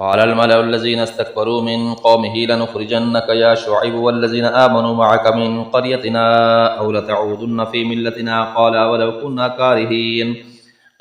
قال الملأ الذين استكبروا من قومه لنخرجنك يا شعيب والذين آمنوا معك من قريتنا أو لتعودن في ملتنا قال ولو كنا كارهين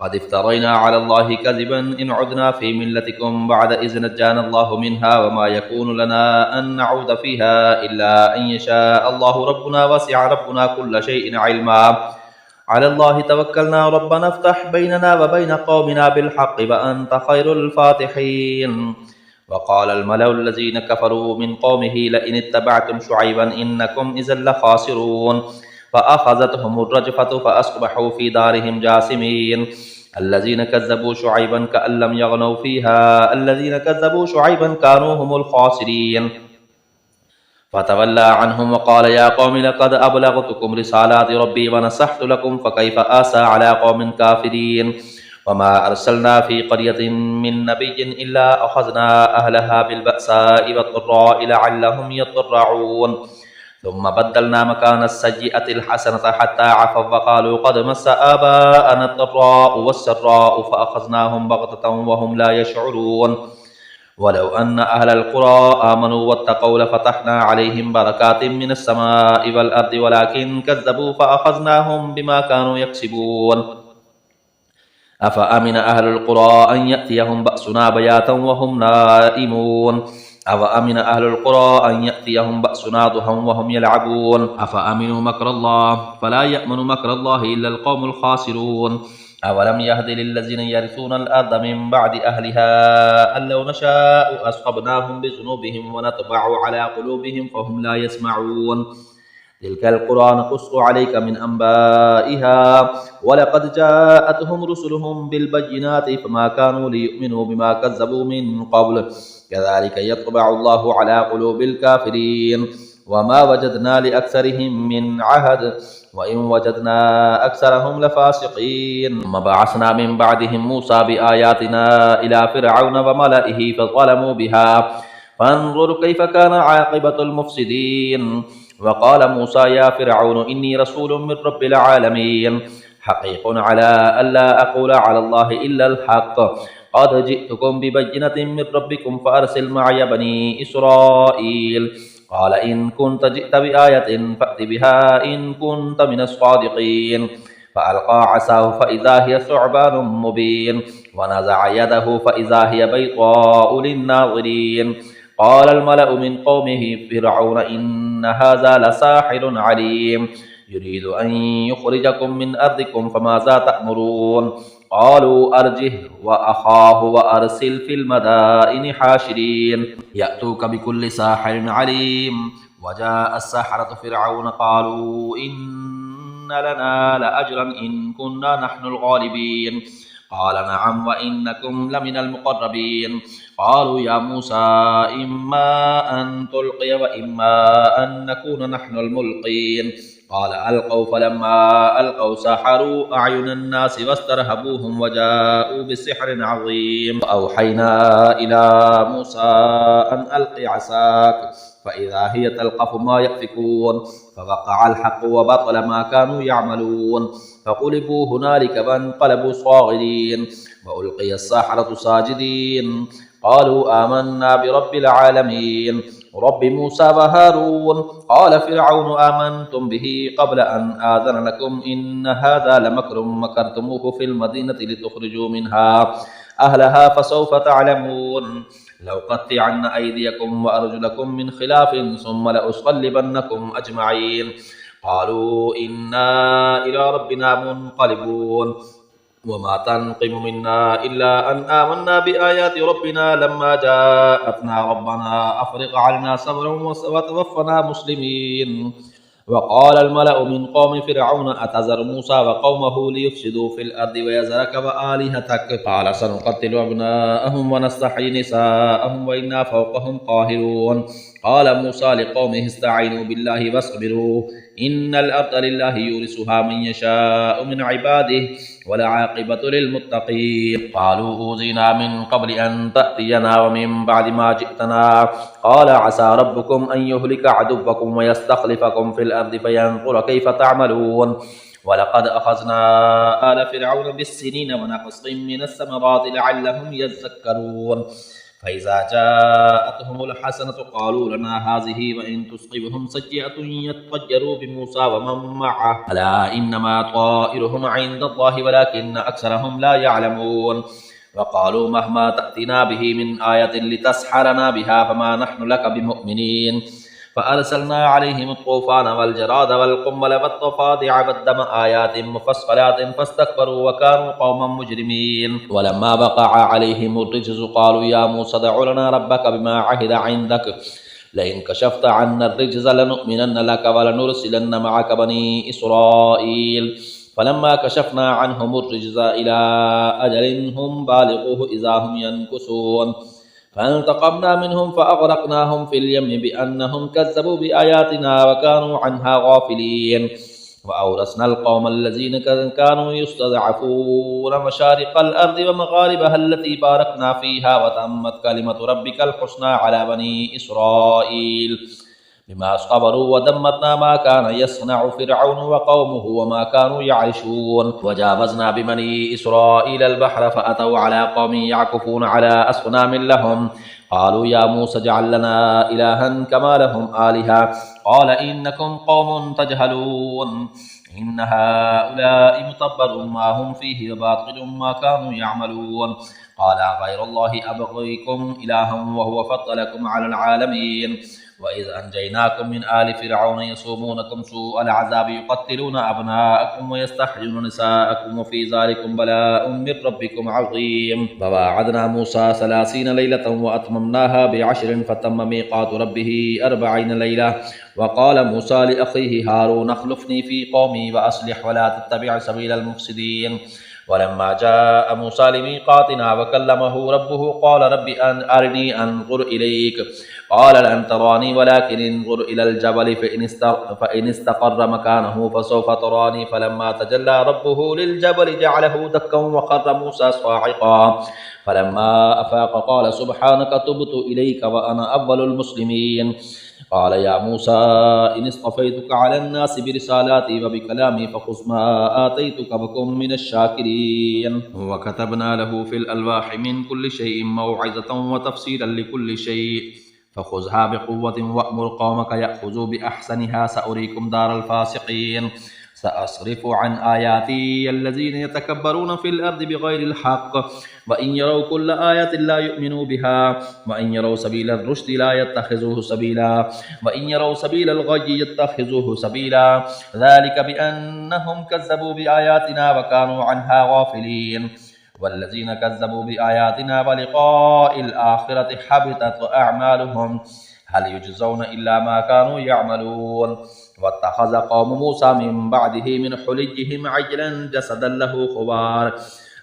قد افترينا على الله كذبا إن عدنا في ملتكم بعد إذ نجانا الله منها وما يكون لنا أن نعود فيها إلا أن يشاء الله ربنا وسع ربنا كل شيء علما على الله توكلنا ربنا افتح بيننا وبين قومنا بالحق وأنت خير الفاتحين. وقال الملأ الذين كفروا من قومه لئن اتبعتم شعيبا إنكم إذا لخاسرون فأخذتهم الرجفة فأصبحوا في دارهم جاثمين. الذين كذبوا شعيبا كأن لم يغنوا فيها الذين كذبوا شعيبا كانوا هم الخاسرين. فتولى عنهم وقال يا قوم لقد أبلغتكم رسالات ربي ونصحت لكم فكيف آسى على قوم كافرين. وما أرسلنا في قرية من نبي إلا أخذنا أهلها بالبأساء والضراء لعلهم يضرعون ثم بدلنا مكان السيئة الحسنة حتى عفوا وقالوا قد مس آباءنا الضراء والسراء فأخذناهم بغتة وهم لا يشعرون. ولو أن أهل القرى آمنوا واتقوا لفتحنا عليهم بركات من السماء والأرض ولكن كذبوا فأخذناهم بما كانوا يكسبون. أفأمن أهل القرى أن يأتيهم بأسنا بياتا وهم نائمون أفأمن أهل القرى أن يأتيهم بأسنا ضحى وهم يلعبون أفأمنوا مكر الله فلا يأمن مكر الله إلا القوم الخاسرون. أولم يهد للذين يرثون الأرض من بعد أهلها أن لو نشاء أصحبناهم بذنوبهم ونطبع على قلوبهم فهم لا يسمعون. تلك القرى نقص عليك من أنبائها ولقد جاءتهم رسلهم بالبينات فما كانوا ليؤمنوا بما كذبوا من قبل كذلك يطبع الله على قلوب الكافرين. وما وجدنا لأكثرهم من عهد وإن وجدنا أكثرهم لفاسقين. ثم بعثنا من بعدهم موسى بآياتنا إلى فرعون وملئه فظلموا بها فانظر كيف كان عاقبة المفسدين. وقال موسى يا فرعون إني رسول من رب العالمين حقيق على ألا أقول على الله إلا الحق قد جئتكم ببينة من ربكم فأرسل معي بني إسرائيل. قال إن كنت جئت بآية فأت بها إن كنت من الصادقين. فألقى عصاه فإذا هي ثعبان مبين ونزع يده فإذا هي بيضاء للناظرين. قال الملأ من قومه فرعون إن هذا لساحر عليم يريد أن يخرجكم من أرضكم فماذا تأمرون. قالوا أرجه وأخاه وأرسل في المدائن حاشرين يأتوك بكل ساحر عليم. وجاء السحرة فرعون قالوا إن لنا لأجرا إن كنا نحن الغالبين. قال نعم وإنكم لمن المقربين. قالوا يا موسى إما أن تلقي وإما أن نكون نحن الملقين. قال ألقوا فلما ألقوا سحروا أعين الناس واسترهبوهم وجاءوا بسحر عظيم. فأوحينا إلى موسى أن ألق عصاك فإذا هي تلقف ما يأفكون فوقع الحق وبطل ما كانوا يعملون. فغلبوا هنالك وانقلبوا صاغرين وألقي السحرة ساجدين قالوا آمنا برب العالمين رب موسى وهارون. قال فرعون آمنتم به قبل أن آذن لكم إن هذا لمكر مكرتموه في المدينة لتخرجوا منها أهلها فسوف تعلمون. لأقطعن أيديكم وأرجلكم من خلاف ثم لأصلبنكم أجمعين. قالوا إنا إلى ربنا منقلبون. وما تنقم منا إلا أن آمنا بآيات ربنا لما جاءتنا ربنا أفرغ علينا صبرا وتوفنا مسلمين. وقال الملأ من قوم فرعون أتذر موسى وقومه ليفسدوا في الأرض ويذرك وآلهتك قال سنقتل أبناءهم ونستحيي نساءهم وإنا فوقهم قاهرون. قال موسى لقومه استعينوا بالله واصبروا إن الأرض لله يورثها من يشاء من عباده والعاقبة للمتقين. قالوا أوذينا من قبل أن تأتينا ومن بعد ما جئتنا قال عسى ربكم أن يهلك عدوكم ويستخلفكم في الأرض فينظر كيف تعملون. ولقد أخذنا آل فرعون بالسنين ونقص من الثمرات لعلهم يذكرون. فإذا جاءتهم الحسنة قالوا لنا هذه وإن تصبهم سيئة يطيروا بموسى ومن معه ألا إنما طائرهم عند الله ولكن أكثرهم لا يعلمون وقالوا مهما تأتنا به من آية لتسحرنا بها فما نحن لك بمؤمنين فأرسلنا عليهم الطوفان والجراد والقمل والضفادع والدم آيات مفصلات فاستكبروا وكانوا قوما مجرمين ولما وقع عليهم الرجز قالوا يا موسى ادع لنا ربك بما عهد عندك لئن كشفت عنا الرجز لنؤمنن لك ولنرسلن معك بني إسرائيل فلما كشفنا عنهم الرجز إلى أجل هم بالغوه إذا هم ينكثون فانتقمنا منهم فأغرقناهم في اليم بأنهم كذبوا بآياتنا وكانوا عنها غافلين وأورثنا القوم الذين كانوا يستضعفون مشارق الأرض ومغاربها التي باركنا فيها وتمت كلمة ربك الحسنى على بني إسرائيل بما صبروا ودمرنا ما كان يصنع فرعون وقومه وما كانوا يعيشون وجاوزنا ببني إسرائيل البحر فأتوا على قوم يعكفون على أصنام لهم قالوا يا موسى اجعل لنا إلها كما لهم آلهة قال إنكم قوم تجهلون إن هؤلاء متبر ما هم فيه وباطل ما كانوا يعملون قال غير الله أبغيكم إلها وهو فضلكم على العالمين وإذ أنجيناكم من آل فرعون يصومونكم سوء العذاب يقتلون أبناءكم ويستحيون نساءكم وفي ذلكم بلاء من ربكم عظيم وواعدنا موسى 30 ليلة وأتممناها ب10 فتم ميقات ربه 40 ليلة وقال موسى لأخيه هارون اخلفني في قومي وأصلح ولا تتبع سبيل المفسدين ولما جاء موسى لميقاتنا وكلمه ربه قال رب أرني أنظر إليك قال لن تراني ولكن انظر إلى الجبل فإن استقر مكانه فسوف تراني فلما تجلى ربه للجبل جعله دكا وخر موسى صاعقا فلما أفاق قال سبحانك تبت إليك وأنا أول المسلمين قال يا موسى إن اصطفيتك على الناس برسالاتي وبكلامي فخذ ما آتيتك وكن من الشاكرين وكتبنا له في الألواح من كل شيء موعظة وتفصيلا لكل شيء فخذها بقوة وأمر قومك يأخذوا بأحسنها سأريكم دار الفاسقين سأصرف عن آياتي الذين يتكبرون في الأرض بغير الحق وإن يروا كل آية لا يؤمنوا بها وإن يروا سبيل الرشد لا يتخذوه سبيلا وإن يروا سبيل الغي يتخذوه سبيلا ذلك بأنهم كذبوا بآياتنا وكانوا عنها غافلين والذين كذبوا بآياتنا ولقاء الآخرة حبطت أعمالهم هل يجزون إلا ما كانوا يعملون واتخذ قوم موسى من بعده من حليهم عجلا جسدا له خوار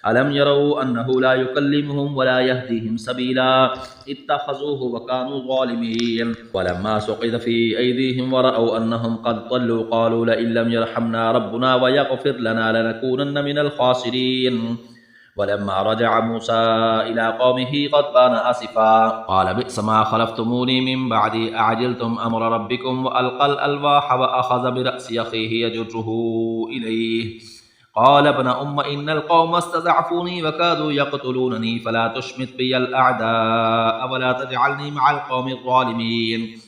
ألم يروا أنه لا يكلمهم ولا يهديهم سبيلا اتخذوه وكانوا ظالمين ولما سقط في أيديهم ورأوا أنهم قد ضلوا قالوا لئن لم يرحمنا ربنا ويغفر لنا لنكونن من الخاسرين ولما رجع موسى إلى قومه غضبان آسفا قال بئس ما خلفتموني من بعدي أعجلتم أمر ربكم وألقى الألواح وأخذ برأس أخيه يجره إليه قال ابن أم إن القوم استضعفوني وكادوا يقتلونني فلا تشمت بي الأعداء ولا تجعلني مع القوم الظالمين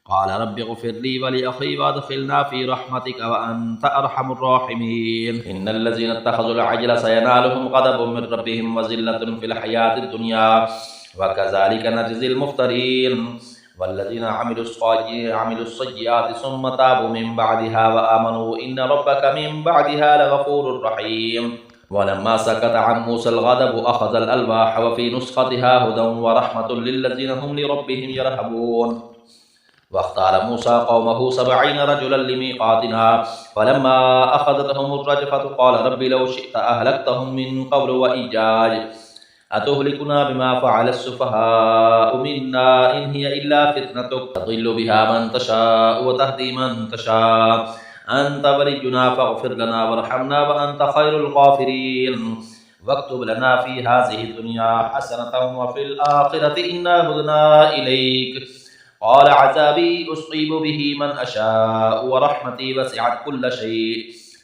قال رب اغفر لي ولأخي وادخلنا في رحمتك وأنت أرحم الراحمين إن الذين اتخذوا العجل سينالهم غضب من ربهم وذلة في الحياة الدنيا وكذلك نجزي المفترين والذين عملوا السيئات ثم تابوا من بعدها وآمنوا إن ربك من بعدها لغفور رحيم ولما سكت عن موسى الغضب أخذ الألواح وفي نسختها هدى ورحمة للذين هم لربهم يرهبون واختار موسى قومه 70 رجلا لميقاتنا فلما أخذتهم الرجفة قال رب لو شئت أهلكتهم من قبل وإيجاج أتهلكنا بما فعل السفهاء منا إن هي إلا فتنتك تضل بها من تشاء وتهدي من تشاء أنت ولينا فاغفر لنا وارحمنا وأنت خير الغافرين واكتب لنا في هذه الدنيا حسنة وفي الآخرة إنا هدنا إليك قال عذابي أصيب به من أشاء ورحمتي وسعت كل شيء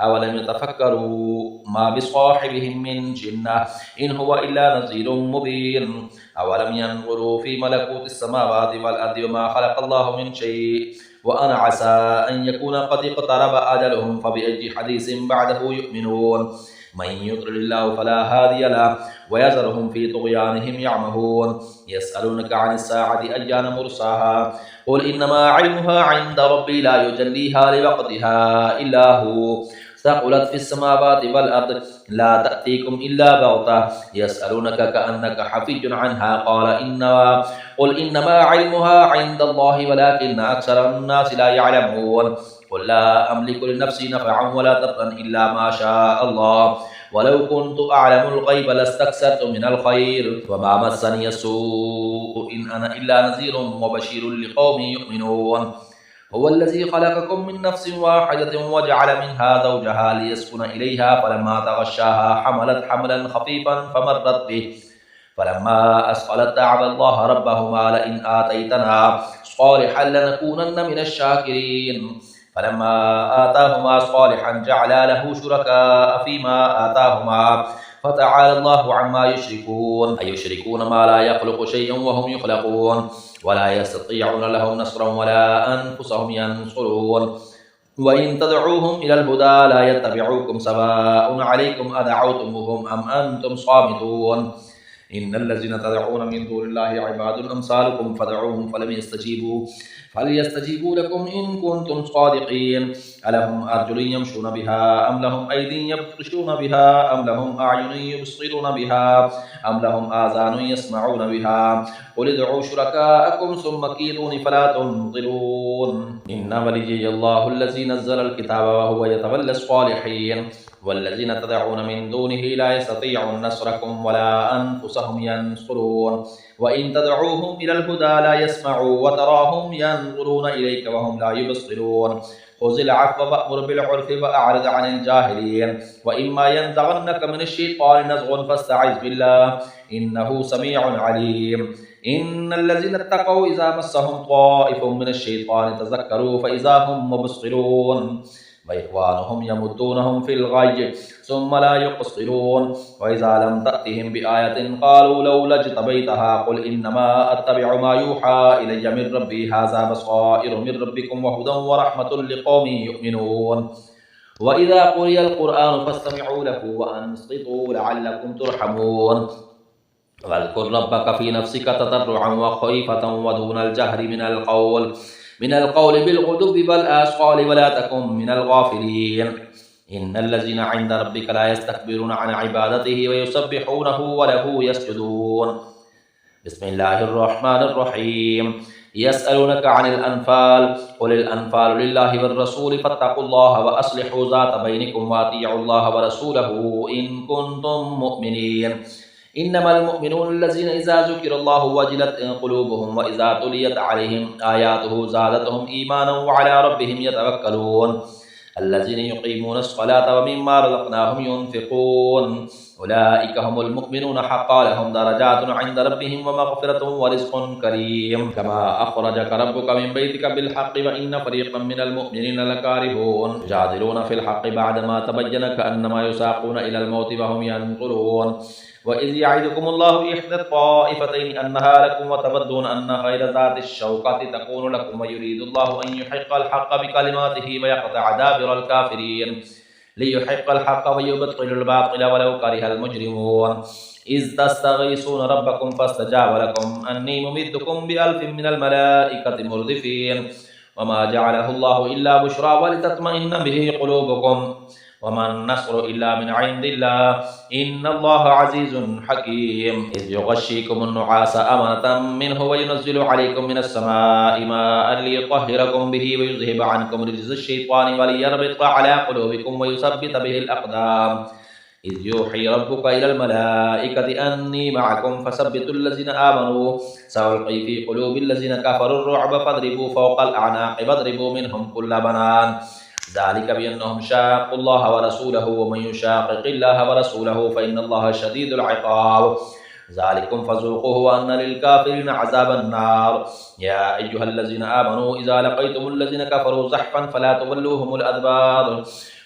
أولم يتفكروا ما بصاحبهم من جنة إن هو إلا نذير مبين أولم ينظروا في ملكوت السماوات والأرض وما خلق الله من شيء وأن عسى أن يكون قد اقترب أجلهم فبأي حديث بعده يؤمنون من يضلل الله فلا هادي له ويذرهم في طغيانهم يعمهون يسألونك عن الساعة أيان مرساها قل إنما علمها عند ربي لا يجليها لوقتها إلا هو ثقلت في السماوات والأرض لا تأتيكم إلا بغتة يسألونك كأنك حفي عنها قل إنما علمها عند الله ولكن أكثر الناس لا يعلمون قل لا أملك لنفسي نفعا ولا ضرا إلا ما شاء الله ولو كنت أعلم الغيب لاستكثرت من الخير وما مسني السوء إن أنا إلا نذير وبشير لقوم يؤمنون هو الذي خلقكم من نفس واحدة وجعل منها زوجها ليسكن إليها فلما تغشاها حملت حملا خفيفا فمرت به فلما أثقلت دعوا الله ربهما لئن آتيتنا صالحا لنكونن من الشاكرين فلما آتاهما صالحا جعلا له شركاء فيما آتاهما فتعالى الله عما يشركون أيشركون ما لا يخلق شيئا وهم يخلقون ولا يستطيعون لهم نصرا ولا أنفسهم ينصرون وإن تدعوهم إلى الهدى لا يتبعوكم سواء عليكم أدعوتموهم أم أنتم صامتون إن الذين تدعون من دون الله عباد أمثالكم فدعوهم فليستجيبوا لكم إن كنتم صادقين ألهم أرجل يمشون بها أم لهم أيدي يبطشون بها أم لهم أعين يبصرون بها أم لهم آذان يسمعون بها قل ادعوا شركاءكم ثم كيدون فلا تنظرون إن وليي الله الذي نزل الكتاب وهو يتولى الصالحين والذين تدعون من دونه لا يستطيعون نصركم ولا أنفسهم ينصرون وإن تدعوهم إلى الهدى لا يسمعوا وتراهم ينظرون إليك وهم لا يبصرون خذ العفو وأمر بالعرف وأعرض عن الجاهلين وإما ينزغنك من الشيطان نزغ فاستعذ بالله إنه سميع عليم إن الذين اتقوا إذا مسهم طائف من الشيطان تذكروا فإذا هم مبصرون وإخوانهم يمدونهم في الغي ثم لا يقصرون وإذا لم تأتهم بآية قالوا لولا اجتبيتها قل إنما أتبع ما يوحى إلي من ربي هذا بصائر من ربكم وهدى ورحمة لقوم يؤمنون وإذا قرئ القرآن فاستمعوا له وأنصتوا لعلكم ترحمون واذكر ربك في نفسك تضرعا وخيفة ودون الجهر من القول بالغدو والآصال ولا تكن من الغافلين إن الذين عند ربك لا يستكبرون عن عبادته ويسبحونه وله يسجدون بسم الله الرحمن الرحيم يسألونك عن الأنفال قل الأنفال لله والرسول فاتقوا الله وأصلحوا ذات بينكم وأطيعوا الله ورسوله إن كنتم مؤمنين إنما المؤمنون الذين إذا ذكر الله وجلت قلوبهم وإذا تليت عليهم آياته زادتهم إيمانا وعلى ربهم يتوكلون الذين يقيمون الصلاة ومما رزقناهم ينفقون أولئك هم المؤمنون حقا لهم درجات عند ربهم ومغفرة ورزق كريم كما أخرجك ربك من بيتك بالحق وإن فريقا من المؤمنين لكارهون يجادلون في الحق بعدما تبين كأنما يساقون إلى الموت وهم ينظرون وإذ يعدكم الله إحدى الطائفتين أنها لكم وتودون أن غير ذات الشوكة تكون لكم ويريد الله أن يحق الحق بكلماته ويقطع دابر الكافرين ليحق الحق ويبطل الباطل ولو كره المجرمون إذ تستغيثون ربكم فاستجاب لكم أني ممدكم بألف من الملائكة مردفين وما جعله الله إلا بشرى ولتطمئن به قلوبكم وما النصر إلا من عند الله إن الله عزيز حكيم إذ يغشيكم النعاس أمنة منه وينزل عليكم من السماء ماء ليطهركم به ويذهب عنكم رجز الشيطان وليربط على قلوبكم ويثبت به الأقدام إذ يوحي ربك إلى الملائكة أني معكم فثبتوا الذين آمنوا سألقي في قلوب الذين كفروا الرعب فاضربوا فوق الأعناق واضربوا منهم كل بنان ذلك بأنهم شاقوا الله ورسوله ومن يشاقق الله ورسوله فإن الله شديد العقاب ذلكم فذوقوه وأن للكافرين عذاب النار يا أيها الذين آمنوا إذا لقيتم الذين كفروا زحفا فلا تولوهم الأدبار